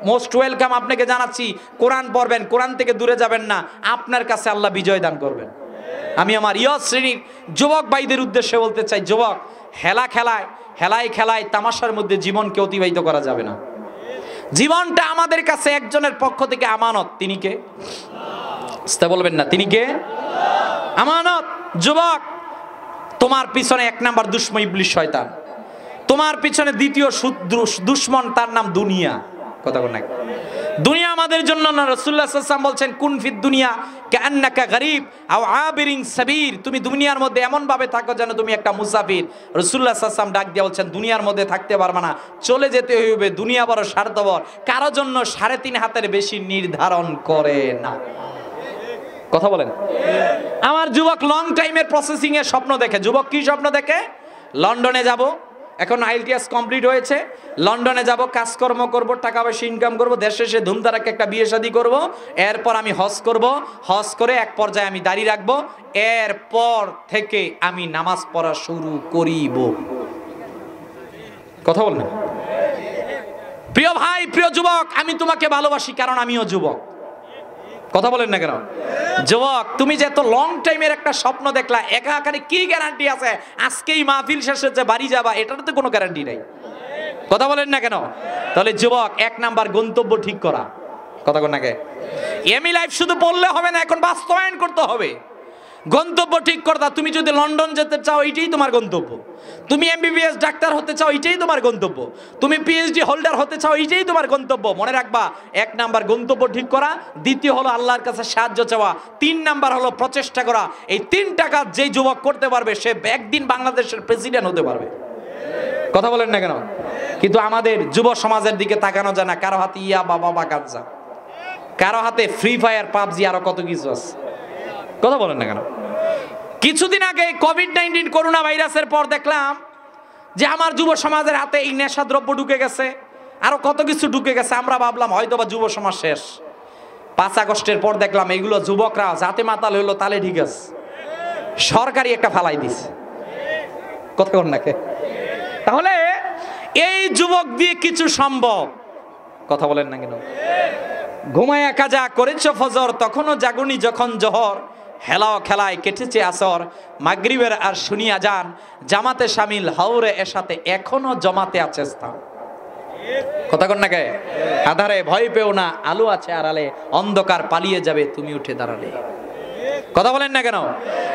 Most welcome আপনাকে জানাচ্ছি। কোরআন পড়বেন, কোরআন থেকে দূরে যাবেন না, আপনার কাছে আল্লাহ বিজয় দান করবেন। আমি আমার শ্রেণীর যুবক ভাইদের উদ্দেশ্যে বলতে চাই, যুবক, হেলায় খেলায় তামাশার মধ্যে জীবনকে অতিবাহিত করা যাবে না। জীবনটা আমাদের কাছে একজনের পক্ষ থেকে আমানত। তিনি কে? বলবেন না, তিনি কে? আমানত। যুবক, তোমার পিছনে এক নাম্বার দুশমন ইবলিস শয়তান, তোমার পিছনে দ্বিতীয় দুশমন, তার নাম দুনিয়া। কথা বল না, দুনিয়া আমাদের জন্য না। রাসূলুল্লাহ সাল্লাল্লাহু আলাইহি ওয়াসাল্লাম বলছেন, কুন ফিদ দুনিয়া কাআন্নাকা গরীব আও আবিরিন সাবির। তুমি দুনিয়ার মধ্যে এমন ভাবে থাকো যেন তুমি একটা মুসাফির। রাসূলুল্লাহ সাল্লাল্লাহু আলাইহি ওয়াসাল্লাম ডাক দিয়ে বলছেন, দুনিয়ার মধ্যে থাকতে পারবে না, চলে যেতে হইবে। দুনিয়া বড় স্বার্থপর, কারো জন্য 3.5 হাতের বেশি নির্ধারণ করে না। কথা বলেন। আমার যুবক লং টাইমের প্রসেসিং এর স্বপ্ন দেখে। যুবক কি স্বপ্ন দেখে? লন্ডনে যাব, এখন IELTS কমপ্লিট হয়েছে, লন্ডনে যাব, কাজকর্ম করব, টাকা পয়সা ইনকাম করব, দেশে এসে ধুমধারাকে একটা বিয়ে শাদী করব, এরপর আমি হজ করব, হজ করে এক পর্যায়ে আমি দাড়ি রাখবো, এরপর থেকে আমি নামাজ পড়া শুরু করিব। কথা বল না। প্রিয় ভাই, প্রিয় যুবক, আমি তোমাকে ভালোবাসি কারণ আমিও যুবক। কথা বলেন না কেন? যুবক, তুমি যে এত লং টাইমের একটা স্বপ্ন দেখলা, এখানে কি গ্যারান্টি আছে আজকেই মাহফিল শেষে যে বাড়ি যাবা? এটার তো কোনো গ্যারান্টি নাই। কথা বলেন না কেন? তাহলে যুবক, এক নাম্বার গন্তব্য ঠিক করা। কথা বল না কে? এমই লাইফ শুধু বললে হবে না, এখন বাস্তবায়ন করতে হবে। গন্তব্য ঠিক করতা। তুমি যদি লন্ডন যেতে চাও, এটাই তোমার গন্তব্য। তুমি MBBS ডাক্তার হতে চাও, এটাই তোমার গন্তব্য। তুমি PhD হোল্ডার হতে চাও, এটাই তোমার গন্তব্য। মনে রাখবা, এক নাম্বার গন্তব্য ঠিক করা, দ্বিতীয় হলো আল্লাহর কাছে সাহায্য চাওয়া, 3 নাম্বার হলো প্রচেষ্টা করা। এই 3টা কাজ যেই যুবক করতে পারবে, সে একদিন বাংলাদেশের প্রেসিডেন্ট হতে পারবে। কথা বলেন না কেন? কিন্তু আমাদের যুব সমাজের দিকে তাকানো যায় না। কারো হাতে ইয়া বাবা বা গাঁজা, কারো হাতে ফ্রি ফায়ার, PUBG, আরো কত কিছু আছে। কথা বলেন না কেন? কিছুদিন আগে COVID-19 করোনা ভাইরাসের পর দেখলাম যে আমার যুব সমাজের হাতে এই নেশা দ্রব্য ঢুকে গেছে, আরো কত কিছু ঢুকে গেছে। আমরা ভাবলাম হয়তো বা যুব সমাজ শেষ। 5 আগস্টের পর দেখলাম এগুলো যুবকরা যাতে মাতাল হইলো তালে ঠিক আছে, সরকারি একটা ফালাই দিছে। কথা বলেন না কে? তাহলে এই যুবক দিয়ে কিছু সম্ভব। কথা বলেন না কেন? ঘুমায়া কাজা করেছ ফজর, তখনও জাগুনি যখন জহর, হেলাও খেলায় কেটেছে আসর, মাগরিবের আর শুনিয়া যান, জামাতে শামিল হাওরে এসাতে এখনো জমাতে আছে স্থান। কথা কন না কে? আধারে ভয় পেও না, আলো আছে আড়ালে, অন্ধকার পালিয়ে যাবে তুমি উঠে দাঁড়ালে। কথা বলেন না কেন?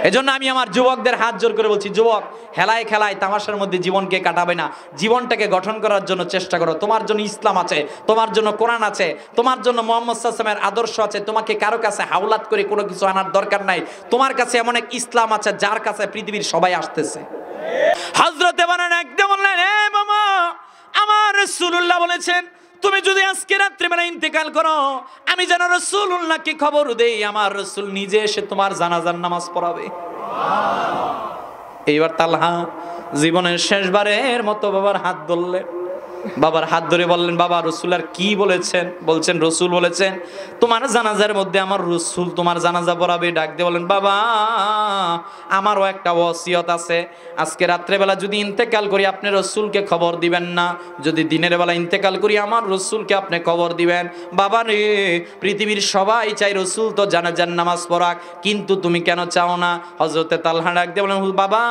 এজন্য আমি আমার যুবকদের হাত জোর করে বলছি, যুবক, হেলায় খেলায় তামাশার মধ্যে জীবনকে কাটাবে না। জীবনটাকে গঠন করার জন্য চেষ্টা করো। তোমার জন্য ইসলাম আছে, তোমার জন্য কোরআন আছে, তোমার জন্য মুহাম্মদ সাল্লাল্লাহু আলাইহি ওয়াসাল্লামের আদর্শ আছে। তোমাকে কারো কাছে হাওলাত করে কোনো কিছু আনার দরকার নাই। তোমার কাছে এমন এক ইসলাম আছে যার কাছে পৃথিবীর সবাই আসতেছে। হযরতে বানান একদম বললেন, এ মামা, আমার রাসূলুল্লাহ বলেছেন তুমি যদি আজকে রাত্রে বেলা ইন্তেকাল করো, আমি যেন রাসূলুল্লাহকে খবর দেই, আমার রাসূল নিজে এসে তোমার জানাজার নামাজ পড়াবে। এইবার তালহা জীবনের শেষবারের মতো বাবার হাত ধরলেন। বাবার হাত ধরে বললেন, বাবা, রাসূল আর কি বলেছেন? বলছেন, রাসূল বলেছেন তোমার জানাজার মধ্যে আমার রাসূল তোমার জানাজা পড়াবে। ডাক দিয়ে বলেন, বাবা, আমারও একটা ওসিয়ত আছে। আজকে রাত্রে বেলা যদি ইন্তেকাল করি, আপনি রাসূলকে খবর দিবেন না। যদি দিনের বেলা ইন্তেকাল করি, আমার রাসূলকে আপনি খবর দিবেন। বাবা রে, পৃথিবীর সবাই চাই রাসূল তো জানাজার নামাজ পড়াক, কিন্তু তুমি কেন চাও না? হযরতে তালহা ডাক দিয়ে বলেন, বাবা,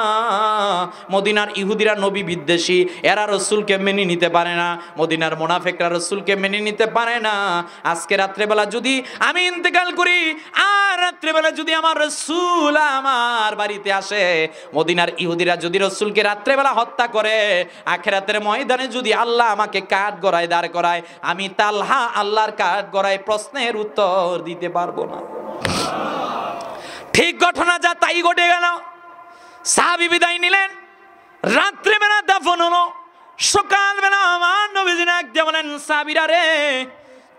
মদিনার ইহুদিরা নবী বিদ্বেষী, এরা রাসূলকে মেনে নিতে পারে না। মদিনার মুনাফিকরা রাসূলকে মেনে নিতে পারে না। আজকে রাত্রে বেলা যদি আমি ইন্তেকাল করি, আর রাত্রে বেলা যদি আমার রাসূল আমার বাড়িতে আসে, মদিনার ইহুদিরা যদি রাসূলকে রাত্রে বেলা হত্যা করে, আখিরাতের ময়দানে যদি আল্লাহ আমাকে কাঠগড়ায় দাঁড় করায়, আমি তালহা আল্লাহর কাঠগড়ায় প্রশ্নের উত্তর দিতে পারবো না। ঠিক ঘটনা যা তাই ঘটে গেল। সাহাবী বিদায় নিলেন, রাত্রে বেলা দাফন হলো। সকালবেলা আমার নবীজি ডাক দিয়ে বলেন, সাহাবীরা রে,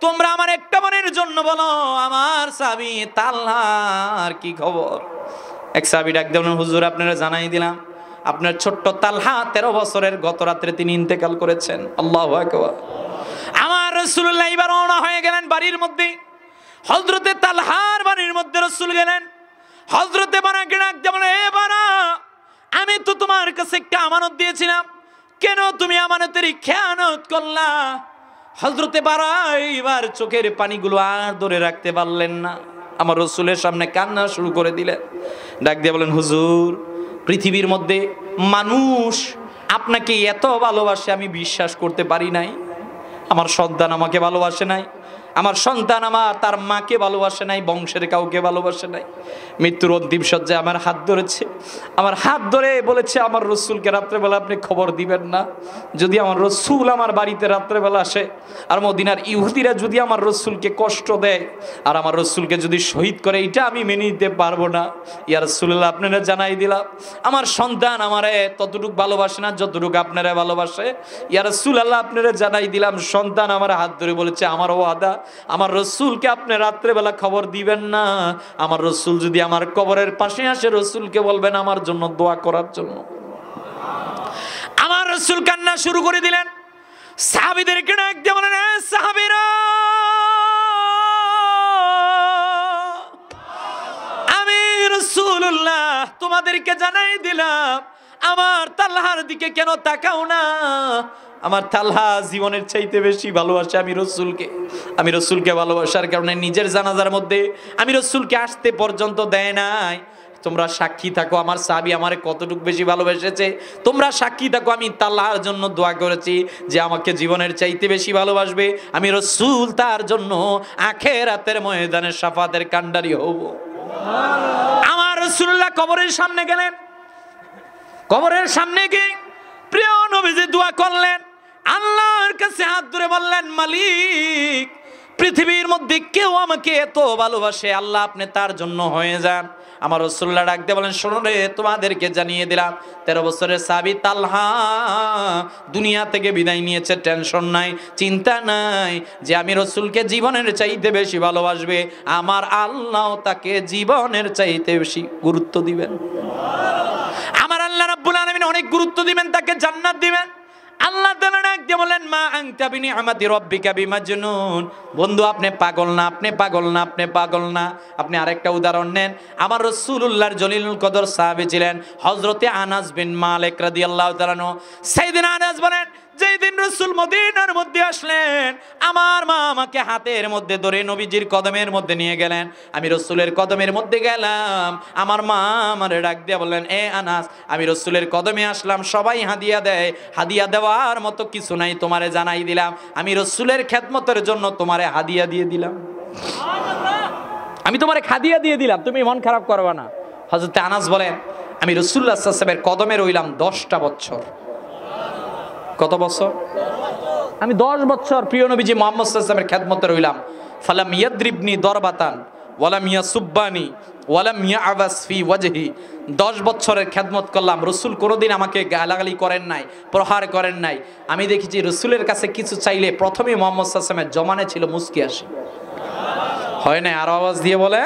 তোমরা আমার একটা মনের জন্য বলো, আমার সাহাবী তালহার কি খবর? এক সাহাবী ডাক দিয়ে বলেন, হুজুর, আপনারা জানাই দিলাম, আপনার ছোট্ট তালহা 13 বছরের গত রাত্রে তিনি ইন্তেকাল করেছেন। আল্লাহু আকবার। আমার রাসূলুল্লাহ এবার রওনা হয়ে গেলেন বাড়ির মধ্যে। হযরতে তালহার বাড়ির মধ্যে রাসূল গেলেন। হযরতে বারাকে ডাক দিয়ে বলেন, এ বারা, আমি তো তোমার কাছে একটা আমানত দিয়েছিলাম, কেন তুমি আমানতের খেয়ানত করলা? হযরতে বারা এইবার চোখের পানিগুলো আর ধরে রাখতে পারলেন না, আমার রাসূলের সামনে কান্না শুরু করে দিলেন। ডাক দিয়ে বলেন, হুজুর, পৃথিবীর মধ্যে মানুষ আপনাকে এত ভালোবাসে আমি বিশ্বাস করতে পারি নাই। আমার সন্তান আমাকে ভালোবাসে নাই, আমার সন্তান আমার তার মাকে ভালোবাসে নাই, বংশের কাউকে ভালোবাসে নাই। মৃত্যুর অন্তিম সজ্জায় আমার হাত ধরেছে, আমার হাত ধরে বলেছে আমার রসুলকে রাত্রেবেলা আপনি খবর দিবেন না। যদি আমার রসুল আমার বাড়িতে রাত্রেবেলা আসে আর মদিনার ইহুদিরা যদি আমার রসুলকে কষ্ট দেয় আর আমার রসুলকে যদি শহীদ করে, এটা আমি মেনে নিতে পারবো না। ইয়া রাসূলুল্লাহ, আপনারা জানাই দিলাম আমার সন্তান আমারে ততটুকু ভালোবাসে না যতটুকু আপনারা ভালোবাসে। ইয়া রাসূলুল্লাহ, আপনারা জানাই দিলাম সন্তান আমার হাত ধরে বলেছে আমার ওয়াদা, আমার রসুলকে আপনি রাত্রেবেলা খবর দিবেন না। আমার রসুল যদি আমার কবরের পাশে আসে রসুলকে বলবেন আমার জন্য দোয়া করার জন্য। আমার রসুল কান্না শুরু করে দিলেন। সাহাবীদেরকে ডাক দিয়ে বলেন, সাহাবীরা, আমি রাসূলুল্লাহ তোমাদেরকে জানাই দিলাম আমার তালহার দিকে কেন তাকাও না। আমার তালহা জীবনের চাইতে বেশি ভালোবাসে আমি রসুলকে। আমি রসুলকে ভালোবাসার কারণে নিজের জানাজার মধ্যে আমি রসুলকে আসতে পর্যন্ত দেয় নাই। তোমরা সাক্ষী থাকো আমার সাহাবী আমারে কতটুকু বেশি ভালোবেসেছে। তোমরা সাক্ষী থাকো আমি তালহার জন্য দোয়া করেছি যে আমাকে জীবনের চাইতে বেশি ভালোবাসবে। আমি রসুল তার জন্য আখিরাতের ময়দানে শাফাতের কান্ডারি হব। আমার রাসূলুল্লাহ কবরের সামনে গেলেন। কবরের সামনে গিয়ে প্রিয় নবীজি দোয়া করলেন, আল্লাহর কাছে হাত ধরে বললেন, মালিক, পৃথিবীর মধ্যে কেউ আমাকে এত ভালোবাসে, আল্লাহ আপনি তার জন্য হয়ে যান। আমার রাসূলুল্লাহ ডাক দিয়ে বলেন, শোনো রে, তোমাদেরকে জানিয়ে দিলাম 13 বছরের সাহাবী তালহা দুনিয়া থেকে বিদায় নিয়েছে। টেনশন নাই, চিন্তা নাই যে আমি রসুলকে জীবনের চাইতে বেশি ভালোবাসবে, আমার আল্লাহ তাকে জীবনের চাইতে বেশি গুরুত্ব দিবেন। আমার আল্লাহ রাব্বুল আলামিন অনেক গুরুত্ব দিবেন, তাকে জান্নাত দিবেন। আল্লাহ তাআলা ডাক দিয়ে বলেন, মা আনতা বিনিআমাতি রাব্বিকা বিমাজনুন। বন্ধু, আপনি পাগল না, আপনি পাগল না, আপনি পাগল না। আপনি আরেকটা উদাহরণ নেন। আমার রাসূলুল্লাহর জলিলুল কদর সাহাবী ছিলেন হযরতে আনাস বিন মালিক রাদিয়াল্লাহু তাআলা আনহু। সাইয়েদনা আনাস বলেন, যেই দিন রাসূল মদিনার মধ্যে আসলেন, আমার মা আমাকে হাতের মধ্যে ধরে নবীজির কদমের মধ্যে নিয়ে গেলেন। আমি রাসূলের কদমের মধ্যে গেলাম। আমার মা আমারে ডাক দিয়ে বললেন, এ আনাস, আমি রাসূলের কদমে আসলাম, সবাই হাদিয়া দেয়, হাদিয়া দেওয়ার মতো কিছু নাই, তোমারে জানাই দিলাম আমি রাসূলের খেদমতের জন্য তোমারে হাদিয়া দিয়ে দিলাম। আমি তোমারে হাদিয়া দিয়ে দিলাম, তুমি মন খারাপ করবে না। হযরত আনাস বলেন, আমি রাসূলুল্লাহ সাল্লাল্লাহু আলাইহি ওয়াসাল্লামের কদমে রইলাম 10টা বছর। কত বছর? আমি 10 বছর প্রিয় নবীজি মুহাম্মদ সাল্লাল্লাহু আলাইহি ওয়াসাল্লামের খেদমতে রইলাম। ফালাম ইয়াদরিবনি দরবাতান ওয়ালাম ইয়াসুব্বানি ওয়ালাম ইয়াবাস ফি ওয়াজহি। 10 বছরের খেদমত করলাম, রাসূল কোনোদিন আমাকে গালাগালি করেন নাই, প্রহার করেন নাই। আমি দেখেছি রাসূলের কাছে কিছু চাইলে প্রথমে মুহাম্মদ সাল্লাল্লাহু আলাইহি ওয়াসাল্লামের জমানে ছিল মুস্কি আসে। হয় না? আরো আওয়াজ দিয়ে বলে।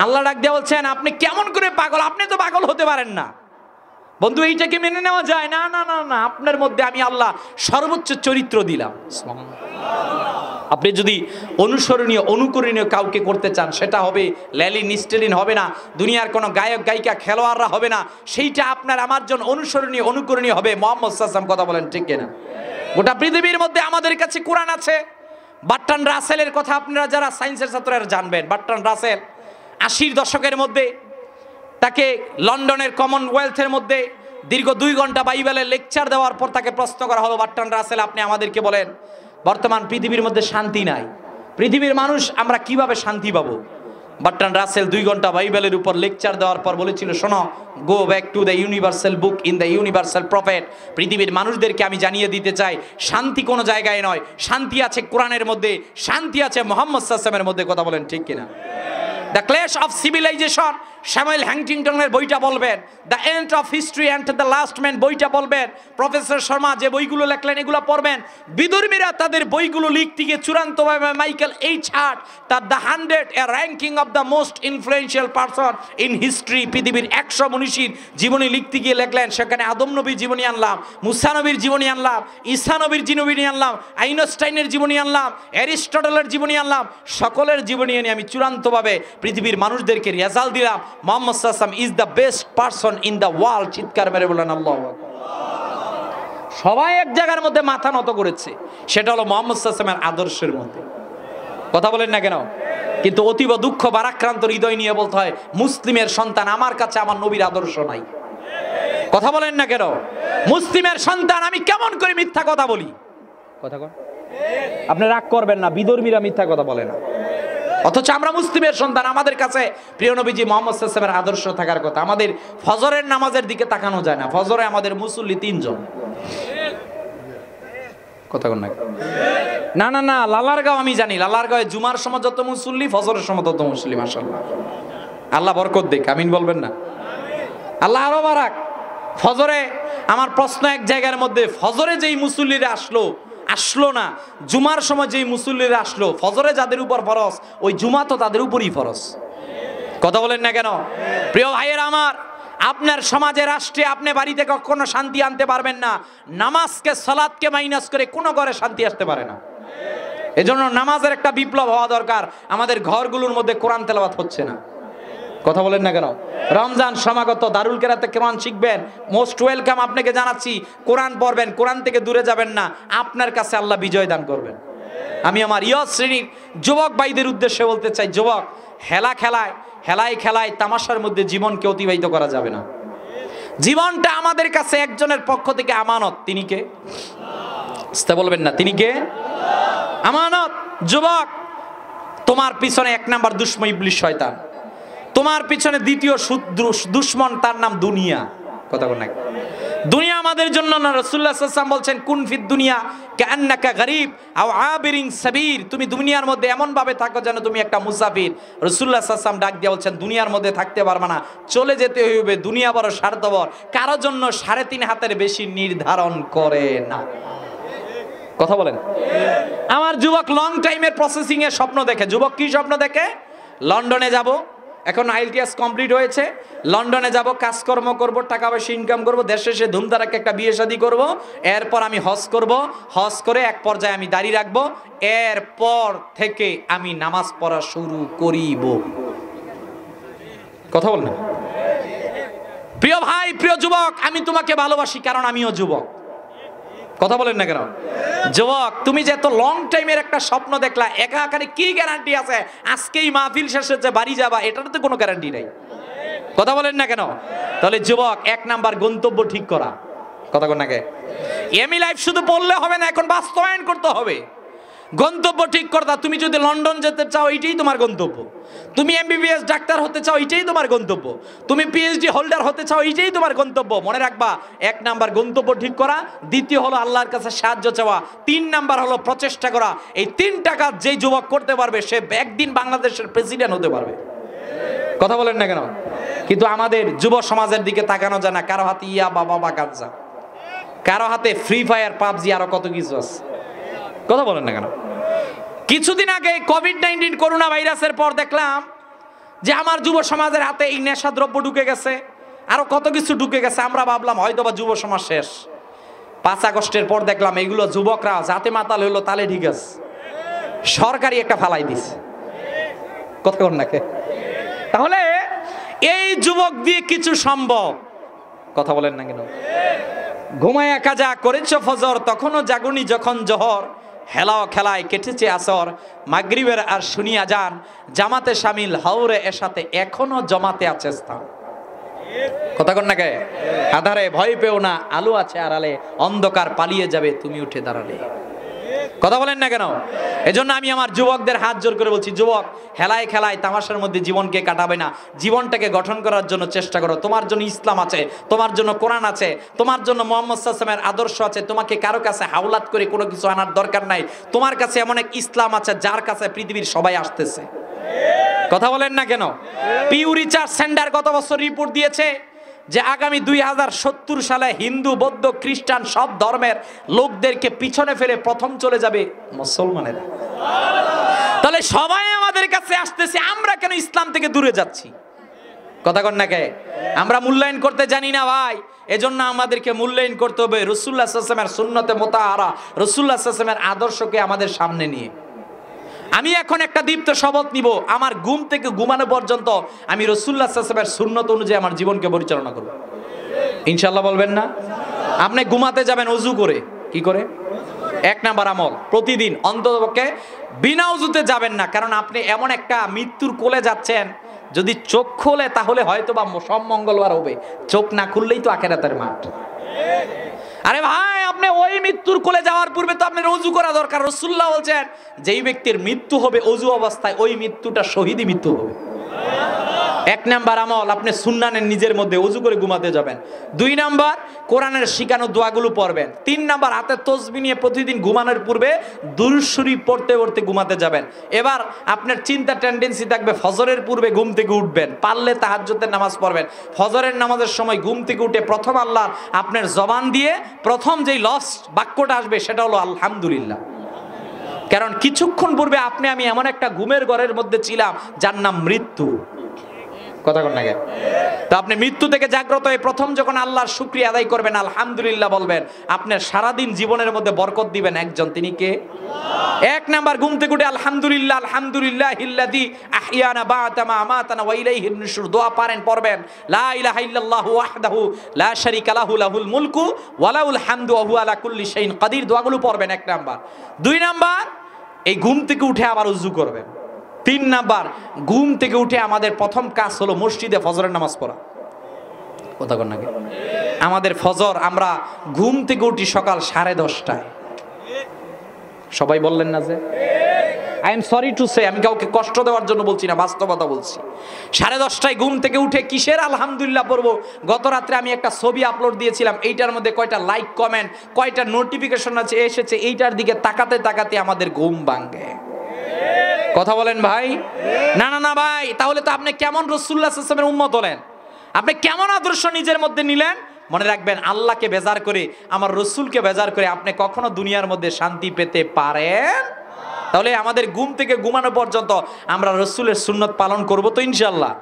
আল্লাহ ডাক দিয়ে বলছেন, আপনি কেমন করে পাগল? আপনি তো পাগল হতে পারেন না। বন্ধু, এইটাকে মেনে নেওয়া যায় না। না না না, আপনার মধ্যে আমি আল্লাহ সর্বোচ্চ চরিত্র দিলাম। আপনি যদি অনুসরণীয় অনুকরণীয় কাউকে করতে চান, সেটা হবে ল্যালি নিস্টেলিন হবে না, দুনিয়ার কোনো গায়ক গায়িকা খেলোয়াড়রা হবে না, সেইটা আপনার আমার জন্য অনুসরণীয় অনুকরণীয় হবে মুহাম্মদ সাল্লাল্লাহু আলাইহি ওয়াসাল্লাম। কথা বলেন ঠিক কিনা? গোটা পৃথিবীর মধ্যে আমাদের কাছে কোরআন আছে। বার্ট্রান্ড রাসেলের কথা আপনারা যারা সায়েন্সের ছাত্ররা জানবেন। বার্ট্রান্ড রাসেল 80-র দশকের মধ্যে তাকে লন্ডনের কমনওয়েলথের মধ্যে দীর্ঘ 2 ঘন্টা বাইবেলের লেকচার দেওয়ার পর তাকে প্রশ্ন করা হলো, বার্ট্রান্ড রাসেল, আপনি আমাদেরকে বলেন বর্তমান পৃথিবীর মধ্যে শান্তি নাই, পৃথিবীর মানুষ আমরা কিভাবে শান্তি পাবো? বার্ট্রান্ড রাসেল 2 ঘন্টা বাইবেলের উপর লেকচার দেওয়ার পর বলেছিল, শোনো, go back to the universal book in the universal prophet. পৃথিবীর মানুষদেরকে আমি জানিয়ে দিতে চাই, শান্তি কোনো জায়গায় নয়, শান্তি আছে কোরআনের মধ্যে, শান্তি আছে মুহাম্মদ সাল্লাল্লাহু আলাইহি ওয়াসাল্লামের মধ্যে। কথা বলেন ঠিক কিনা? The clash of civilization Samuel হ্যাংটিংটনের বইটা বলবেন, the end of history and the last man বইটা বলবেন, প্রফেসর শর্মা যে বইগুলো লেখলেন এগুলো পড়বেন। বিধর্মীরা তাদের বইগুলো লিখতে গিয়ে চূড়ান্তভাবে মাইকেল এইচ হার্ট তার the 100 A ranking of the most influential person in history, পৃথিবীর 100 মনীষীর জীবনী লিখতে গিয়ে লেখলেন। সেখানে আদম নবীর জীবনী আনলাম, মুসা নবীর জীবনী আনলাম, ঈসা নবীর জীবনী আনলাম, আইনস্টাইনের জীবনী আনলাম, অ্যারিস্টটলের জীবনী আনলাম, সকলের জীবনী নিয়ে আমি চূড়ান্তভাবে পৃথিবীর মানুষদেরকে রেজাল্ট দিলাম, মুহাম্মদ সাল্লাল্লাহু আলাইহি ওয়াসাল্লাম is the best person in the world. চিৎকার মেরে বলেন আল্লাহু আকবার। সবাই এক জায়গার মধ্যে মাথা নত করেছে, সেটা হলো মুহাম্মদ সাল্লাল্লাহু আলাইহি ওয়াসাল্লামের আদর্শের মধ্যে। কথা বলেন না কেন? কিন্তু অতীব দুঃখ ভারাক্রান্ত হৃদয় নিয়ে বলতে হয়, মুসলিমের সন্তান, আমার কাছে আমার নবীর আদর্শ নাই। কথা বলেন না কেন? মুসলিমের সন্তান, আমি কেমন করে মিথ্যা কথা বলি? কথা কন, আপনি রাগ করবেন না, বিধর্মীরা মিথ্যা কথা বলে না, অথচ আমরা মুসলিমের সন্তান। আমাদের কাছে প্রিয় নবীজি মুহাম্মদ সাল্লাল্লাহু আলাইহি ওয়াসাল্লামের আদর্শ থাকার কথা। আমাদের ফজরের নামাজের দিকে তাকানো যায় না, ফজরে আমাদের মুসল্লি 3 জন। কথা কন না? না না না, লালারগাঁও আমি জানি, লালারগাঁওয়ে জুমার সময় যত মুসল্লি, ফজরের সময় তত মুসল্লি। মাশাআল্লাহ, আল্লাহ বরকত দেখ, আমিন বলবেন না? আল্লাহ আরো বারাক। ফজরে আমার প্রশ্ন এক জায়গার মধ্যে, ফজরে যেই মুসল্লিরা আসলো না, জুমার সময় যেই মুসল্লিরা আসলো, ফজরে যাদের উপর ফরজ, ওই জুমা তো তাদের উপরই ফরজ। কথা বলেন না কেন? প্রিয় ভাইয়েরা আমার, আপনার সমাজে, রাষ্ট্রে, আপনি বাড়িতে কখনো শান্তি আনতে পারবেন না। নামাজকে, সালাতকে মাইনাস করে কোনো ঘরে শান্তি আসতে পারে না। এজন্য নামাজের একটা বিপ্লব হওয়া দরকার। আমাদের ঘরগুলোর মধ্যে কোরআন তেলাওয়াত হচ্ছে না। কথা বলেন না কেন? রমজান সমাগত, দারুল কেরাতে কোরআন শিখবেন, মোস্ট ওয়েলকাম আপনাকে জানাচ্ছি। কোরআন পড়বেন, কোরআন থেকে দূরে যাবেন না, আপনার কাছে আল্লাহ বিজয় দান করবেন। আমি আমার শ্রেণীর যুবক ভাইদের উদ্দেশ্যে বলতে চাই, যুবক, হেলায় খেলায় তামাশার মধ্যে জীবনকে অতিবাহিত করা যাবে না। জীবনটা আমাদের কাছে একজনের পক্ষ থেকে আমানত। তিনি কে? বলবেন না, তিনি কে? আমানত। যুবক, তোমার পিছনে 1 নাম্বার দুশমন ইবলিস শয়তান, তোমার পিছনে দ্বিতীয় দুশমন, তার নাম দুনিয়া। কথা বল না? দুনিয়া আমাদের জন্য না। রাসূলুল্লাহ সাল্লাল্লাহু আলাইহি ওয়াসাল্লাম বলছেন, কুন ফিদ দুনিয়া কাআন্নাকা গরীব আও আবিরিন সাবির। তুমি দুনিয়ার মধ্যে এমন ভাবে থাকো যেন তুমি একটা মুসাফির। রাসূলুল্লাহ সাল্লাল্লাহু আলাইহি ওয়াসাল্লাম ডাক দিয়ে বলছেন, দুনিয়ার মধ্যে থাকতে পারবে না, চলে যেতে হইবে। দুনিয়া বড় স্বার্থপর, কারো জন্য 3.5 হাতের বেশি নির্ধারণ করে না। কথা বলেন? আমার যুবক লং টাইমের প্রসেসিং এর স্বপ্ন দেখে। যুবক কি স্বপ্ন দেখে? লন্ডনে যাব, এখন IELTS কমপ্লিট হয়েছে, লন্ডনে যাব, কাজকর্ম করব, টাকা পয়সা ইনকাম করব, দেশে এসে ধুমধারাকে একটা বিয়ে শাদী করব, এরপর আমি হজ করব, হজ করে এক পর্যায়ে আমি দাড়ি রাখবো, এরপর থেকে আমি নামাজ পড়া শুরু করিব। কথা বল না? প্রিয় ভাই, প্রিয় যুবক, আমি তোমাকে ভালোবাসি কারণ আমিও যুবক। কথা বলেন না কেন? যুবক, তুমি যে এত লং টাইমের একটা স্বপ্ন দেখলা, এখানে কি গ্যারান্টি আছে আজকেই মাহফিল শেষে যে বাড়ি যাবা? এটার তো কোনো গ্যারান্টি নাই। কথা বলেন না কেন? তাহলে যুবক, 1 নাম্বার গন্তব্য ঠিক করা। কথা বল না কে? এমই লাইফ শুধু পড়লে হবে না, এখন বাস্তবায়ন করতে হবে। গন্তব্য ঠিক করতা। তুমি যদি লন্ডন যেতে চাও, এইটাই তোমার গন্তব্য। তুমি MBBS ডাক্তার হতে চাও, এইটাই তোমার গন্তব্য। তুমি PhD হোল্ডার হতে চাও, এইটাই তোমার গন্তব্য। মনে রাখবা, 1 নাম্বার গন্তব্য ঠিক করা, দ্বিতীয় হলো আল্লাহর কাছে সাহায্য চাওয়া, 3 নাম্বার হলো প্রচেষ্টা করা। এই 3টা কাজ যেই যুবক করতে পারবে, সে একদিন বাংলাদেশের প্রেসিডেন্ট হতে পারবে। কথা বলেন না কেন? কিন্তু আমাদের যুব সমাজের দিকে তাকানো যায় না। কারো হাতে ইয়া বাবা গাঞ্জা, কারো হাতে ফ্রি ফায়ার, পাবজি, আরো কত কিছু আছে। কথা বলেন না কেন? কিছুদিন আগে কোভিড-19 করোনা ভাইরাসের পর দেখলাম যে আমার যুব সমাজের হাতে এই নেশা দ্রব্য ঢুকে গেছে, আরো কত কিছু ঢুকে গেছে। আমরা ভাবলাম হয়তোবা যুব সমাজ শেষ। 5 আগস্টের পর দেখলাম এইগুলো যুবকরা যাতে মাতাল হইলো তালে ঠিক আছে, সরকারি একটা ফালাই দিছে। কথা বলেন না কে? তাহলে এই যুবক দিয়ে কিছু সম্ভব। কথা বলেন না কেন? ঘুমায়া কাজা করেছ ফজর, তখনও জাগুনি যখন জোহর, হেলাও খেলায় কেটেছে আসর, মাগরিবের আর শুনিয়া যান, জামাতে শামিল হাওরে এসাতে এখনো জমাতে আছে স্থান। কথা কন না কে? আধারে ভয় পেও না, আলো আছে আড়ালে, অন্ধকার পালিয়ে যাবে তুমি উঠে দাঁড়ালে। কথা বলেন না কেন? এজন্য আমি আমার যুবকদের হাত জোর করে বলছি, যুবক, হেলায় খেলায় তামাশার মধ্যে জীবনকে কাটাবে না। জীবনটাকে গঠন করার জন্য চেষ্টা করো। তোমার জন্য ইসলাম আছে, তোমার জন্য কোরআন আছে, তোমার জন্য মুহাম্মদ সাল্লাল্লাহু আলাইহি ওয়াসাল্লামের আদর্শ আছে। তোমাকে কারো কাছে হাওলাত করে কোনো কিছু আনার দরকার নাই। তোমার কাছে এমন এক ইসলাম আছে যার কাছে পৃথিবীর সবাই আসতেছে। কথা বলেন না কেন? পিউ রিসার্চ সেন্টার গত বছর রিপোর্ট দিয়েছে যে আগামী 2070 সালে হিন্দু, বৌদ্ধ, খ্রিস্টান সব ধর্মের লোকদেরকে পিছনে ফেলে প্রথম চলে যাবে মুসলমানেরা। তাহলে সবাই আমাদের কাছে আসতেছে, আমরা কেন ইসলাম থেকে দূরে যাচ্ছি? কথা কন না কে? আমরা মূল্যায়ন করতে জানি না ভাই। এজন্য আমাদেরকে মূল্যায়ন করতে হবে রাসূলুল্লাহ সাল্লাল্লাহু আলাইহি ওয়াসাল্লামের সুন্নতে মুতাহারা, রাসূলুল্লাহ সাল্লাল্লাহু আলাইহি ওয়াসাল্লামের আদর্শকে আমাদের সামনে নিয়ে। আমি এখন একটা দীপ্ত শপথ নিব, আমার ঘুম থেকে ঘুমানো পর্যন্ত আমি রাসূলুল্লাহ সাল্লাল্লাহু আলাইহি ওয়াসাল্লামের সুন্নত অনুযায়ী আমার জীবনকে পরিচালনা করব। ইনশাআল্লাহ বলবেন না? আপনি ঘুমাতে যাবেন অজু করে, কি করে? 1 নাম্বার আমল, প্রতিদিন অন্ততপক্ষে বিনা অজুতে যাবেন না, কারণ আপনি এমন একটা মৃত্যুর কোলে যাচ্ছেন, যদি চোখ খোলে তাহলে হয়তো বা সব মঙ্গলবার হবে, চোখ না খুললেই তো আখিরাতের মাঠ। আরে ভাই, আপনি ওই মৃত্যুর কোলে যাওয়ার পূর্বে তো আপনার অজু করা দরকার। রাসূলুল্লাহ বলছেন যেই ব্যক্তির মৃত্যু হবে অজু অবস্থায়, ওই মৃত্যুটা শহীদি মৃত্যু হবে। 1 নাম্বার আমল, আপনি সুন্নানের নিজের মধ্যে অজু করে ঘুমাতে যাবেন। 2 নাম্বার, কোরআনের শিখানো দোয়াগুলো পড়বেন। 3 নাম্বার, হাতে তসবিহ নিয়ে প্রতিদিন ঘুমানোর পূর্বে দুরূদ শরীফ পড়তে পড়তে ঘুমাতে যাবেন। এবার আপনার চিন্তা টেন্ডেন্সি থাকবে ফজরের পূর্বে ঘুম থেকে উঠবেন, পারলে তাহাজ্জুদের নামাজ পড়বেন। ফজরের নামাজের সময় ঘুম থেকে উঠে প্রথম আল্লাহ আপনার জবান দিয়ে প্রথম যেই লস্ট বাক্যটা আসবে সেটা হলো আলহামদুলিল্লাহ। কারণ কিছুক্ষণ পূর্বে আমি এমন একটা ঘুমের ঘরের মধ্যে ছিলাম যার নাম মৃত্যু। কথা কন না কেন? তো আপনি মৃত্যু থেকে জাগ্রত হয়ে প্রথম যখন আল্লাহর শুকরিয়া আদায় করবেন, আলহামদুলিল্লাহ বলবেন, আপনার সারাদিন জীবনের মধ্যে বরকত দিবেন একজন, তিনি কে? 1 নাম্বার, ঘুম থেকে উঠে আলহামদুলিল্লাহ, আলহামদুলিল্লাহিল্লাযী আহইয়ানা বা'দা মা আমাতানা ওয়া ইলাইহিন নুশুর দোয়া পারেন, পড়বেন লা ইলাহা ইল্লাল্লাহু ওয়াহদাহু লা শারীকা লাহু লাহুল মুলকু ওয়া লাহুল হামদু ওয়া হুয়া আলা কুল্লি শাইইন কাদির, দোয়াগুলো পড়বেন 1 নাম্বার। 2 নাম্বার, এই ঘুম থেকে উঠে আবার ওযু করবেন। 3 নাম্বার, ঘুম থেকে উঠে আমাদের প্রথম কাজ হলো মসজিদে ফজরের নামাজ পড়া। কথা কন না কেন? আমাদের ফজর আমরা ঘুম থেকে উঠি সকাল 10:30টায়। সবাই বললেন না যে? I am sorry to say, আমি কাউকে কষ্ট দেওয়ার জন্য বলছি না, বাস্তবতা বলছি। 10:30টায় ঘুম থেকে উঠে কিসের আলহামদুলিল্লাহ পড়বো? গত রাত্রে আমি একটা ছবি আপলোড দিয়েছিলাম, এইটার মধ্যে কয়টা লাইক কমেন্ট, কয়টা নোটিফিকেশন আছে এসেছে, এইটার দিকে তাকাতে তাকাতে আমাদের ঘুম ভাঙে। কথা বলেন ভাই? না না না ভাই, তাহলে তো আপনি কেমন রাসূলুল্লাহ সাল্লাল্লাহু আলাইহি ওয়াসাল্লামের উম্মত হলেন? আপনি কেমন আদর্শ নিজের মধ্যে নিলেন? মনে রাখবেন, আল্লাহকে বেজার করে, আমার রাসূলকে বেজার করে আপনি কখনো দুনিয়ার মধ্যে শান্তি পেতে পারেন? তাহলে আমাদের ঘুম থেকে ঘুমানো পর্যন্ত আমরা রাসূলের সুন্নাত পালন করব তো ইনশাআল্লাহ।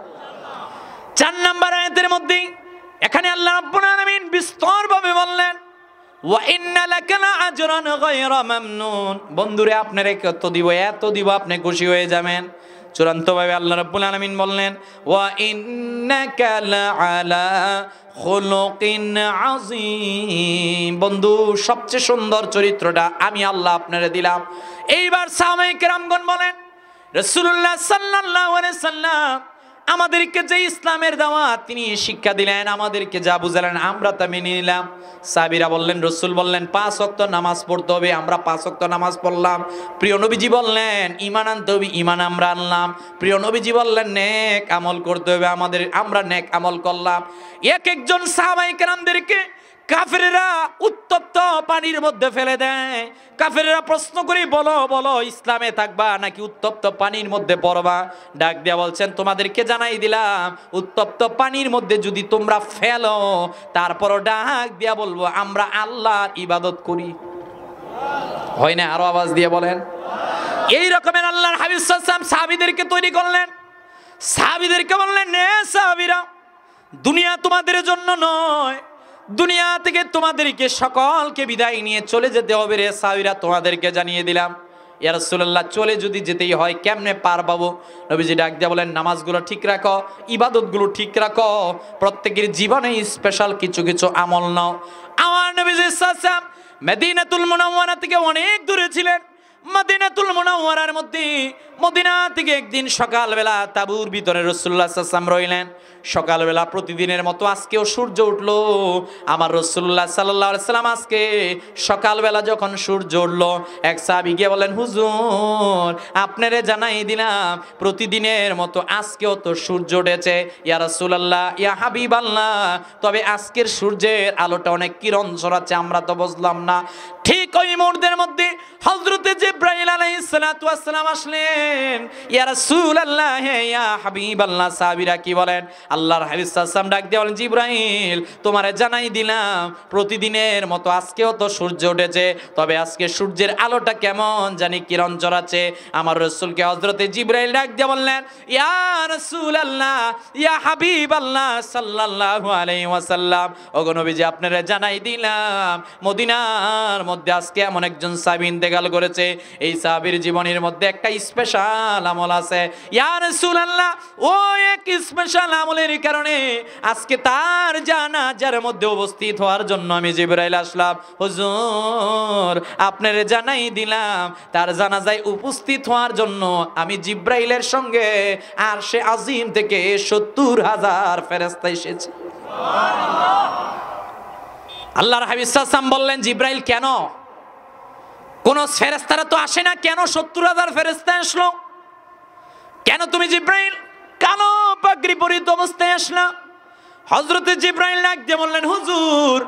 4 নাম্বার আয়াতের মধ্যে এখানে আল্লাহ রাব্বুল আলামিন বিস্তরভাবে বললেন ওয়া ইন্না লাকা লাআজরান গায়রা মামনুন, বন্ধুরে আপনারে কত দিব, এত দিব আপনি খুশি হয়ে যাবেন। চূড়ান্তভাবে আল্লাহ রাব্বুল আলামিন বললেন ওয়া ইন্নাকা লাআলা খুলুকিন আযীম, বন্ধু সবচেয়ে সুন্দর চরিত্রটা আমি আল্লাহ আপনারে দিলাম। এইবার সাহাবায়ে কেরামগণ বলেন রাসূলুল্লাহ সাল্লাল্লাহু আলাইহি সাল্লাম আমাদেরকে যে ইসলামের দাওয়াত তিনি শিক্ষা দিলেন, আমাদেরকে যা বুঝালেন আমরা তা মেনে নিলাম। সাহাবীরা বললেন, রাসূল বললেন 5 ওয়াক্ত নামাজ পড়তে হবে, আমরা 5 ওয়াক্ত নামাজ পড়লাম। প্রিয় নবীজি বললেন ঈমান আনতে হবে, ঈমান আমরা আনলাম। প্রিয় নবীজি বললেন নেক আমল করতে হবে, আমরা নেক আমল করলাম। একজন সাহাবায়ে কেরামদেরকে কাফেররা উত্তপ্ত পানির মধ্যে ফেলে দেয়। কাফেররা প্রশ্ন করে বলো বলো ইসলামে থাকবা নাকি উত্তপ্ত পানির মধ্যে পড়বা? ডাক দিয়া বলছেন তোমাদেরকে জানাই দিলাম উত্তপ্ত পানির মধ্যে যদি তোমরা ফেলো, তারপরও ডাক দিয়া বলবো আমরা আল্লাহর ইবাদত করি। হয় না? আরো আওয়াজ দিয়ে বলেন। এই রকমের আল্লাহর হাবিব সাল্লাল্লাহু আলাইহি ওয়াসাল্লাম সাহাবীদেরকে তৈরি করলেন। সাহাবীদেরকে বললেন নে সাহাবীরা, দুনিয়া তোমাদের জন্য নয়, দুনিয়া থেকে তোমাদেরকে সকলকে বিদায় নিয়ে চলে যেতে হবে রে সাহাবীরা, তোমাদেরকে জানিয়ে দিলাম। ইয়া রাসূলুল্লাহ, চলে যদি যেতেই হয় কেমনে পার পাবো? নবীজি ডাক দিয়ে বলেন নামাজগুলো ঠিক রাখো, ইবাদতগুলো ঠিক রাখো, প্রত্যেকের জীবনে স্পেশাল কিছু কিছু আমল নাও। আমার নবীজি সাল্লাল্লাহু আলাইহি ওয়াসাল্লাম মদিনাতুল মুনাওয়ারা থেকে অনেক দূরে ছিলেন। মদিনাতুল মুনাওয়ারার মধ্যে মদিনা থেকে একদিন সকালবেলা তাঁবুর ভিতরে রাসূলুল্লাহ সাল্লাল্লাহু আলাইহি ওয়াসাল্লাম রইলেন। সকালবেলা প্রতিদিনের মতো আজকেও সূর্য উঠলো। আমার রাসূলুল্লাহ সাল্লাল্লাহু আলাইহি ওয়াসাল্লাম আজকে সকালবেলা যখন সূর্য উঠলো, এক সাহাবী গিয়ে বলেন হুজুর আপনারে জানাই দিলাম প্রতিদিনের মতো আজকেও তো সূর্য উঠেছে। ইয়া রাসূলুল্লাহ, ইয়া হাবিবাল্লাহ, তবে আজকের সূর্যের আলোটা অনেক কিরণ ছড়াচ্ছে, আমরা তো বুঝলাম না। ঠিক ওই মুহূর্তের মধ্যে হযরতে জিবরাইল আলাইহিস সালাতু ওয়াস সালাম আসলেন। ইয়া রাসূলুল্লাহ, ইয়া হাবিবাল্লাহ, সাহাবীরা কি বলেন? আল্লাহর হাবিব সাল্লাল্লাহু আলাইহি ওয়াসাল্লাম ডাক দিয়ে বলেন জিবরাইল তোমারে জানাই দিলাম প্রতিদিনের মতো আজকেও তো সূর্য উঠেছে, তবে আজকে সূর্যের আলোটা কেমন জানি কিরণ ছড়াচ্ছে। আমার রাসূলকে হযরতে জিবরাইল ডাক দিয়ে বললেন ইয়া রাসূলুল্লাহ, ইয়া হাবিবাল্লাহ সাল্লাল্লাহু আলাইহি ওয়াসাল্লাম, ওগো নবীজি আপনারে জানাই দিলাম মদিনার মধ্যে আজকে এমন একজন সাহাবী ইন্তেকাল করেছে, এই সাহাবীর জীবনের মধ্যে একটা স্পেশাল আমল আছে। ইয়া রাসূলুল্লাহ, ওই এক স্পেশাল আমলের কারণে আজকে তার জানাজার মধ্যে উপস্থিত হওয়ার জন্য আমি জিবরাইল আসলাম। হুজুর, আপনারে জানাই দিলাম তার জানাজায় উপস্থিত হওয়ার জন্য আমি জিবরাইলের সঙ্গে আরশে আজিম থেকে 70,000 ফেরেশতা এসেছে। আল্লাহর হাবিব সাল্লাল্লাহু আলাইহি ওয়াসাল্লাম বললেন, জিবরাইল কেন? কোন ফেরেশতারা তো আসে না, কেন 70,000 ফেরেশতা আসলো? কেন তুমি জিবরাইল কালো পাগড়ি পরিহিত অবস্থায় আসলা? হযরতে জিবরাইল ডাক দিয়ে বললেন, হুজুর,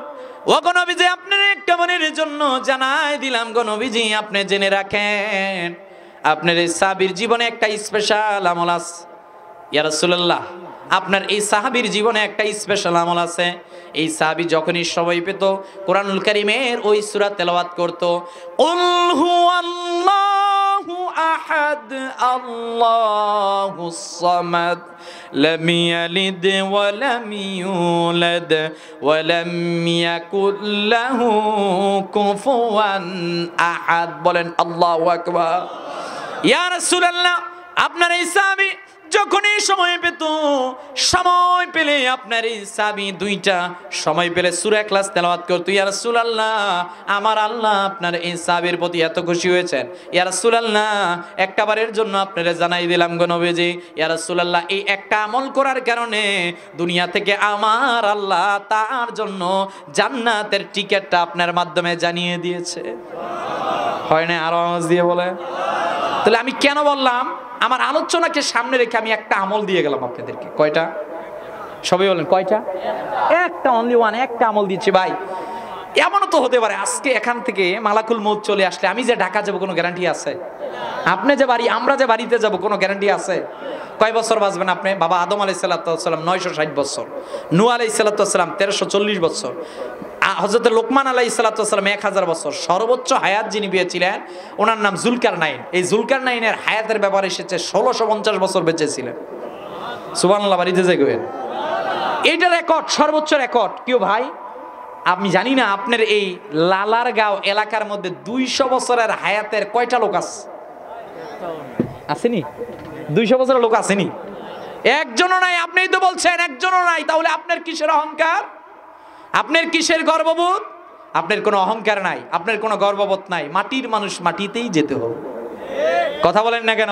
ও গো নবীজি, আপনার একটা মনের জন্য জানাই দিলাম গো নবীজি, আপনি জেনে রাখেন আপনার এই সাহাবীর জীবনে একটা স্পেশাল আমল আছে। ইয়া রাসূলুল্লাহ, আপনার এই সাহাবীর জীবনে একটা স্পেশাল আমল আছে। এই সাহাবী যখনই সময় পেত কোরআনুল কারীমের ওই সূরা তেলাওয়াত করত। কুল হুয়াল্লাহু আহাদ আল্লাহুস সামাদ লাম ইয়ালিদ ওয়া লাম ইউলাদ ওয়া লাম ইয়াকুল লাহু কুফুয়ান আহাদ। বলেন আল্লাহু আকবার। ইয়া রাসূলুল্লাহ, আপনার এই সাহাবী যখনই সময় পেত, সময় পেলে আপনার এই সাহাবী দুইটা সময় পেলে সূরা ইখলাস তেলাওয়াত করত। ইয়া রাসূলুল্লাহ, আমার আল্লাহ আপনার এই সাহাবীর প্রতি এত খুশি হয়েছেন। ইয়া রাসূলুল্লাহ, একবারের জন্য আপনারে জানাই দিলাম গো নবীজি, ইয়া রাসূলুল্লাহ, এই একটা আমল করার কারণে দুনিয়া থেকে আমার আল্লাহ তার জন্য জান্নাতের টিকেটটা আপনার মাধ্যমে জানিয়ে দিয়েছে। হয় না? আরো আওয়াজ দিয়ে বলে। তাহলে আমি কেন বললাম, আমার আলোচনাকে সামনে রেখে আমি একটা আমল দিয়ে গেলাম আপনাদেরকে। কয়টা? সবাই বলেন কয়টা? একটা, অনলি ওয়ান, একটা আমল দিচ্ছি ভাই। এমনও তো হতে পারে আজকে এখান থেকে মালাকুল মউত চলে আসলে আমি যে ঢাকা যাব কোনো গ্যারান্টি আছে? আপনি যে বাড়ি, আমরা যে বাড়িতে যাব কোনো গ্যারান্টি আছে? কয় বছর বাঁচবেন আপনি? বাবা আদম আলাইহিস সালাম 960 বছর, নূহ আলাইহিস সালাম 1340 বছর, হযরত লোকমান আলাইহিস সালাম 1000 বছর। সর্বোচ্চ হায়াত যিনি পেয়েছিলেন ওনার নাম যুলকারনাইন। এই যুলকারনাইনের হায়াতের ব্যাপারে এসেছে 1650 বছর বেঁচেছিলেন। সুবহানাল্লাহ, বাড়িতে যাই কইবেন। এইটা রেকর্ড, সর্বোচ্চ রেকর্ড। কেউ ভাই আমি জানি না আপনার এই লালারগাঁও এলাকার মধ্যে 200 বছরের হায়াতের কয়টা লোক আছে? আসেনি? 200 বছরের লোক আসেনি? একজনও নাই। আপনিই তো বলছেন একজনও নাই। তাহলে আপনার কিসের অহংকার? আপনার কিসের গর্ববোধ? আপনার কোনো অহংকার নাই, আপনার কোনো গর্ববোধ নাই। মাটির মানুষ মাটিতেই যেতে হবে। কথা বলেন না কেন?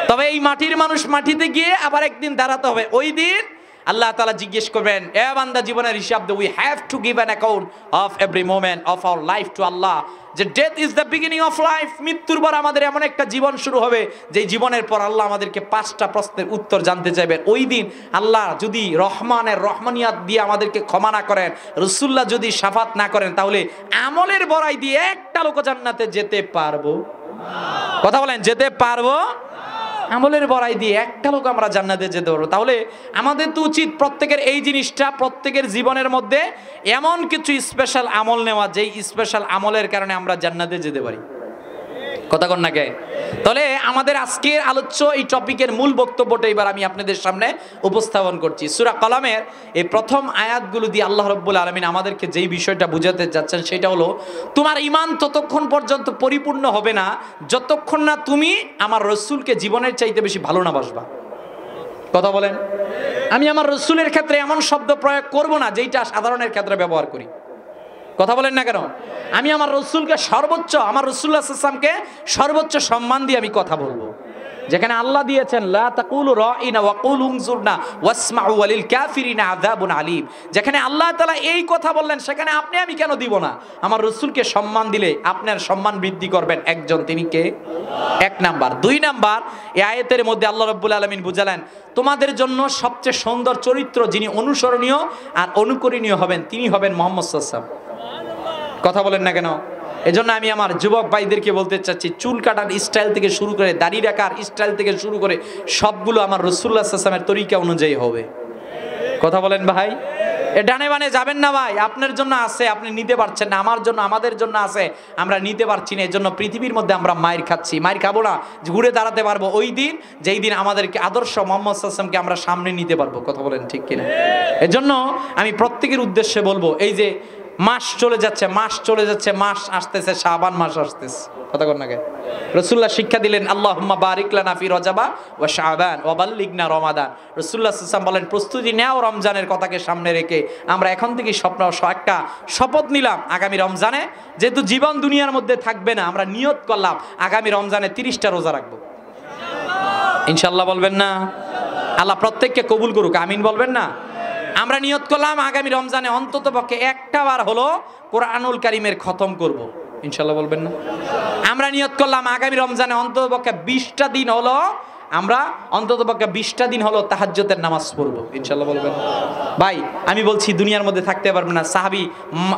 তবে এই মাটির মানুষ মাটিতে গিয়ে আবার একদিন দাঁড়াতে হবে। ওই দিন আল্লাহ তাআলা জিজ্ঞেস করবেন, এ বান্দা, জীবনের হিসাব দে। We have to give an account of every moment of our life to Allah. যে death is the beginning of life. মৃত্যুর পর আমাদের এমন একটা জীবন শুরু হবে যে জীবনের পর আল্লাহ আমাদেরকে 5টা প্রশ্নের উত্তর জানতে চাইবেন। ওই দিন আল্লাহ যদি রহমানের রহমানিয়াত দিয়ে আমাদেরকে ক্ষমা না করেন, রাসূলুল্লাহ যদি শাফাত না করেন, তাহলে আমলের বড়াই দিয়ে একটা লোক জান্নাতে যেতে পারবো? কথা বলেন, যেতে পারবো? আমলের বড়াই দিয়ে একটা লোক আমরা জান্নাতে যেতে পারবো। তাহলে আমাদের তো উচিত প্রত্যেকের এই জিনিসটা প্রত্যেকের জীবনের মধ্যে এমন কিছু স্পেশাল আমল নেওয়া, যেই স্পেশাল আমলের কারণে আমরা জান্নাতে যেতে পারি। কথা কন না কে? তাহলে আমাদের আজকের আলোচ্য এই টপিকের মূল বক্তব্যটা এবার আমি আপনাদের সামনে উপস্থাপন করছি। সূরা কলমের এই প্রথম আয়াতগুলো দিয়ে আল্লাহ রাব্বুল আলামিন আমাদেরকে যেই বিষয়টা বুঝাতে যাচ্ছেন সেটা হলো, তোমার ঈমান ততক্ষণ পর্যন্ত পরিপূর্ণ হবে না যতক্ষণ না তুমি আমার রাসূলকে জীবনের চাইতে বেশি ভালো না বাসবা। কথা বলেন। আমি আমার রাসূলের ক্ষেত্রে এমন শব্দ প্রয়োগ করব না যেটা সাধারণের ক্ষেত্রে ব্যবহার করি। কথা বলেন না কেন? আমি আমার রাসূলকে সর্বোচ্চ, আমার রাসূলুল্লাহ সাল্লাল্লাহু আলাইহি ওয়াসাল্লামকে সর্বোচ্চ সম্মান দিয়ে আমি কথা বলবো। যেখানে আল্লাহ দিয়েছেন লা তাকুলু রাইনা ওয়া কুলু উনজুরনা ওয়াসমাউ ওয়ালিল কাফিরিনা আযাবুন আলীম, যেখানে আল্লাহ তাআলা এই কথা বললেন সেখানে আপনি আমি কেন দিব না? আমার রাসূলকে সম্মান দিলে আপনার সম্মান বৃদ্ধি করবেন একজন, তিনি কে? এক নাম্বার। 2 নাম্বার, এই আয়াতের মধ্যে আল্লাহ রাব্বুল আলামিন বুঝালেন তোমাদের জন্য সবচেয়ে সুন্দর চরিত্র যিনি অনুসরণীয় আর অনুকরণীয় হবেন তিনি হবেন মুহাম্মদ সাল্লাল্লাহু আলাইহি ওয়াসাল্লাম। কথা বলেন না কেন? এজন্য আমি আমার যুবক ভাইদেরকে বলতে চাচ্ছি, চুল কাটার স্টাইল থেকে শুরু করে দাড়ি রাখার স্টাইল থেকে শুরু করে সবগুলো আমার রাসূলুল্লাহ সাল্লাল্লাহু আলাইহি ওয়াসাল্লামের তরিকা অনুযায়ী হবে। কথা বলেন ভাই। এ ডানে বানে যাবেন না ভাই। আপনার জন্য আছে, আপনি নিতে পারছেন না। আমার জন্য, আমাদের জন্য আছে, আমরা নিতে পারছি না। এজন্য পৃথিবীর মধ্যে আমরা মাইর খাচ্ছি। মাইর খাবো না, ঘুরে দাঁড়াতে পারবো ওই দিন যেই দিন আমাদেরকে আদর্শ মুহাম্মদ সাল্লাল্লাহু আলাইহি ওয়াসাল্লামকে আমরা সামনে নিতে পারবো। কথা বলেন ঠিক কিনা? এজন্য আমি প্রত্যেকের উদ্দেশ্যে বলবো, এই যে মাস চলে যাচ্ছে, মাস চলে যাচ্ছে, মাস আসতেছে, শাবান মাস আসতেছে। কথা কর না কে? রাসূলুল্লাহ শিক্ষা দিলেন, আল্লাহুম্মা বারিক লানা ফি রজবা ওয়া শাবান ওয়া বাল্লিগনা রমাদান। রাসূলুল্লাহ সাল্লাল্লাহু আলাইহি ওয়াসাল্লাম বলেন, প্রস্তুতি নাও রমজানের কথাকে সামনে রেখে। আমরা এখন থেকে একটা শপথ নিলাম, আগামী রমজানে যেহেতু জীবন দুনিয়ার মধ্যে থাকবে না, আমরা নিয়ত করলাম আগামী রমজানে 30টা রোজা রাখবো। ইনশাআল্লাহ বলবেন না? আল্লাহ প্রত্যেককে কবুল করুক, আমিন বলবেন না? আমরা নিয়ত করলাম আগামী রমজানে অন্তত পক্ষে একটা বার হলো কোরআনুল কারীমের খতম করব। ইনশাআল্লাহ বলবেন না? আমরা নিয়ত করলাম আগামী রমজানে অন্তত পক্ষে 20টা দিন হলো আমরা অন্তত পক্ষে 20টা দিন হলো তাহাজ্জুদের নামাজ পড়ব। ইনশাআল্লাহ বলবেন? ভাই আমি বলছি দুনিয়ার মধ্যে থাকতে পারবেন না। সাহাবী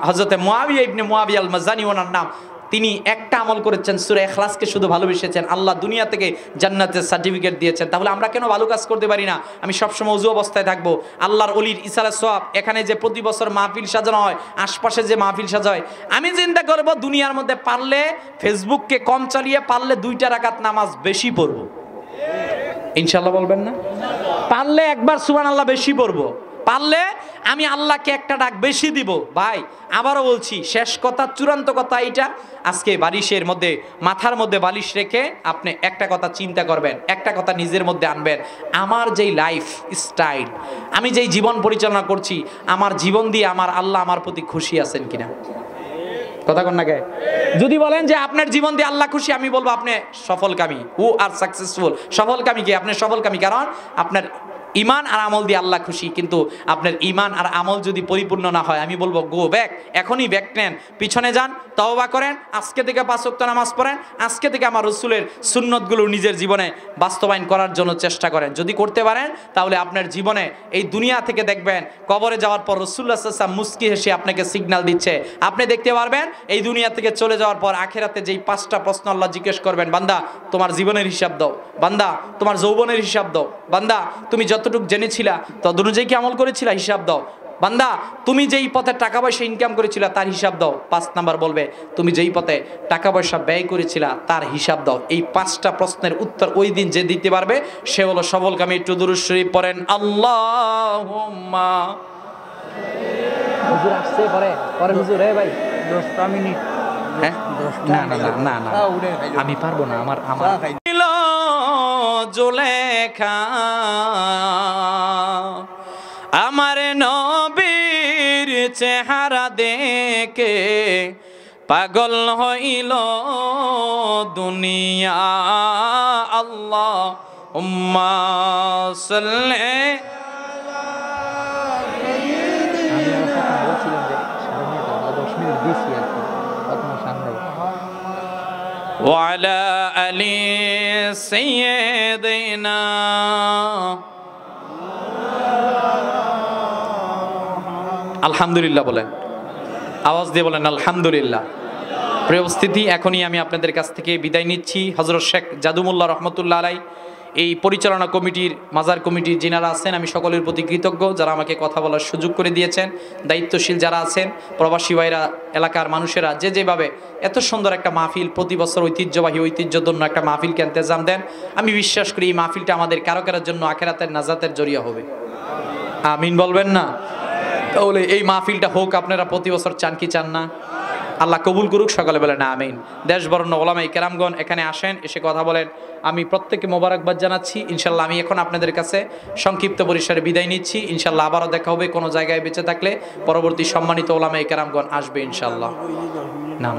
হযরতে মুয়াবিয়া ইবনে মুয়াবিয়া আল মাযানি ওনার নাম, তিনি একটা আমল করেছেন, সূরা ইখলাসকে শুধু ভালোবেসেছেন, আল্লাহ দুনিয়া থেকে জান্নাতের সার্টিফিকেট দিয়েছেন। তাহলে আমরা কেন ভালো কাজ করতে পারি না? আমি সবসময় ওযু অবস্থায় থাকবো, আল্লাহর ওলির ইসারা সওয়াব, এখানে যে প্রতি বছর মাহফিল সাজানো হয়, আশপাশে যে মাহফিল সাজা হয়, আমি চিন্তা করব দুনিয়ার মধ্যে পারলে ফেসবুককে কম চালিয়ে পারলে 2টা রাকাত নামাজ বেশি পড়ব। ইনশাআল্লাহ বলবেন না? পারলে একবার সুবহানাল্লাহ বেশি পড়ব, পারলে আমি আল্লাহকে একটা ডাক বেশি দিব। ভাই আবারও বলছি, শেষ কথা, চূড়ান্ত কথা এইটা, আজকে বালিশের মধ্যে, মাথার মধ্যে বালিশ রেখে আপনি একটা কথা চিন্তা করবেন, একটা কথা নিজের মধ্যে আনবেন, আমার যেই লাইফ স্টাইল, আমি যেই জীবন পরিচালনা করছি, আমার জীবন দিয়ে আমার আল্লাহ আমার প্রতি খুশি আছেন কিনা? কথা কন না কে? যদি বলেন যে আপনার জীবন দিয়ে আল্লাহ খুশি, আমি বলবো আপনি সফলকামী, হু আর সাকসেসফুল। সফলকামী কি? আপনি সফলকামী, কারণ আপনার ইমান আর আমল দিয়ে আল্লাহ খুশি। কিন্তু আপনার ইমান আর আমল যদি পরিপূর্ণ না হয়, আমি বলবো গো ব্যাক, এখনই ব্যাক নেন, পিছনে যান, তওবা করেন, আজকে থেকে 5 ওয়াক্ত নামাজ পড়েন, আজকে থেকে আমার রাসূলের সুন্নতগুলো নিজের জীবনে বাস্তবায়ন করার জন্য চেষ্টা করেন। যদি করতে পারেন তাহলে আপনার জীবনে এই দুনিয়া থেকে দেখবেন কবরে যাওয়ার পর রাসূলুল্লাহ সাল্লাল্লাহু আলাইহি ওয়াসাল্লাম মুস্কি হেসে আপনাকে সিগন্যাল দিচ্ছে। আপনি দেখতে পারবেন এই দুনিয়া থেকে চলে যাওয়ার পর আখিরাতে যেই 5টা প্রশ্ন আল্লাহ জিজ্ঞেস করবেন, বান্দা তোমার জীবনের হিসাব দাও, বান্দা তোমার যৌবনের হিসাব দাও, বান্দা তুমি যতটুকু জেনেছিলা তদ অনুযায়ী কি আমল করেছিলা, হিসাব দাও, বান্দা তুমি যেই পথে টাকা পয়সা ইনকাম করেছিলা তার হিসাব দাও। 5 নাম্বার বলবে তুমি যেই পথে টাকা পয়সা ব্যয় করেছিলা তার হিসাব দাও। এই 5টা প্রশ্নের উত্তর ওই দিন যে দিতে পারবে সে হলো সফলকামী। একটু দুরূদ শরীফ পড়েন, আল্লাহুম্মা। হুজুর আসছে পরে হুজুর, ভাই 10টা মিনিট। হ্যাঁ না না না না আমি পারবো না, আমার জুলেখা আমার নবীর চেহারা দেখে পাগল হইল দুনিয়া। আল্লাহুম্মা সাল্লি। ওয়ালা আলি সাইয়্যিদিনা। আলহামদুলিল্লাহ বলেন, আওয়াজ দিয়ে বলেন আলহামদুলিল্লাহ। প্রিয় উপস্থিতি, এখনই আমি আপনাদের কাছ থেকে বিদায় নিচ্ছি। হযরত শেখ জাদুমুল্লাহ রহমতুল্লাহ আলাই, এই পরিচালনা কমিটির, মাজার কমিটির যিনারা আছেন, আমি সকলের প্রতি কৃতজ্ঞ যারা আমাকে কথা বলার সুযোগ করে দিয়েছেন। দায়িত্বশীল যারা আছেন, প্রবাসী ভাইরা, এলাকার মানুষেরা যে যেভাবে এত সুন্দর একটা মাহফিল, প্রতি বছর ঐতিহ্যবাহী ঐতিহ্যধন্য একটা মাহফিলকে ইন্তজাম দেন, আমি বিশ্বাস করি এই মাহফিলটা আমাদের কারো কারোর জন্য আখিরাতের নাজাতের জরিয়া হবে। আমিন বলবেন না? তাহলে এই মাহফিলটা হোক, আপনারা প্রতি বছর চান কি চান না? আল্লাহ কবুল করুক, সকালে বলেন আমিন। দেশ বরেণ্য ওলামায়ে কেরামগণ এখানে আসেন, এসে কথা বলেন, আমি প্রত্যেককে মোবারকবাদ জানাচ্ছি। ইনশাল্লাহ আমি এখন আপনাদের কাছে সংক্ষিপ্ত পরিসরে বিদায় নিচ্ছি। ইনশাল্লাহ আবারও দেখা হবে কোনো জায়গায় বেঁচে থাকলে। পরবর্তী সম্মানিত ওলামায়ে কেরামগণ আসবে ইনশাল্লাহ। না